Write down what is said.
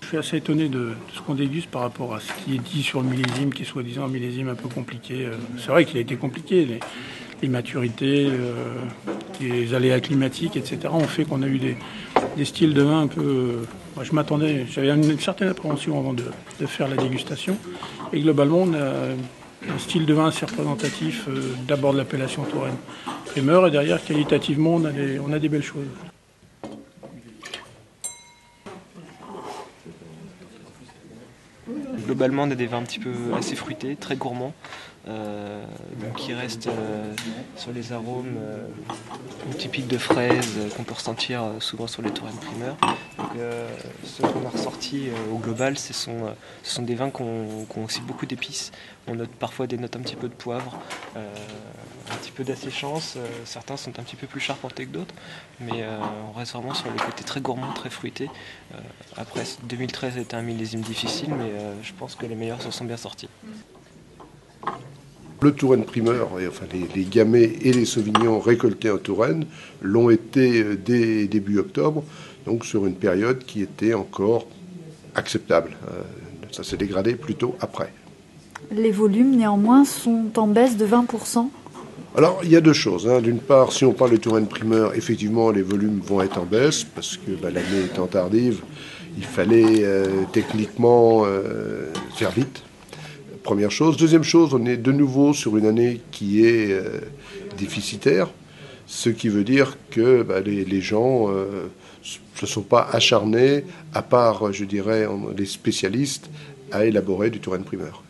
Je suis assez étonné de ce qu'on déguste par rapport à ce qui est dit sur le millésime, qui est soi-disant un millésime un peu compliqué. C'est vrai qu'il a été compliqué. Les maturités, les aléas climatiques, etc. ont fait qu'on a eu des styles de vin un peu... Moi, je m'attendais, j'avais une certaine appréhension avant de faire la dégustation. Et globalement, on a un style de vin assez représentatif d'abord de l'appellation Touraine primeur, et derrière, qualitativement, on a des belles choses. Globalement, on a des vins un petit peu assez fruités, très gourmands, donc qui restent sur les arômes typiques de fraises qu'on peut ressentir souvent sur les Touraine primeurs. Donc, ce qu'on a ressorti au global, ce sont des vins qui ont aussi beaucoup d'épices. On note parfois des notes un petit peu de poivre, un petit peu d'asséchance. Certains sont un petit peu plus charpentés que d'autres, mais on reste vraiment sur le côté très gourmand, très fruité. Après, 2013 était un millésime difficile, mais je pense que les meilleurs se sont bien sortis. Le Touraine primeur, enfin les gamay et les sauvignons récoltés en Touraine l'ont été dès début octobre, donc sur une période qui était encore acceptable. Ça s'est dégradé plutôt après. Les volumes, néanmoins, sont en baisse de 20%. Alors, il y a deux choses. D'une part, si on parle de Touraine primeur, effectivement, les volumes vont être en baisse, parce que l'année étant tardive, il fallait techniquement faire vite. Première chose. Deuxième chose, on est de nouveau sur une année qui est déficitaire, ce qui veut dire que les gens ne se sont pas acharnés, à part, je dirais, les spécialistes, à élaborer du Touraine primeur.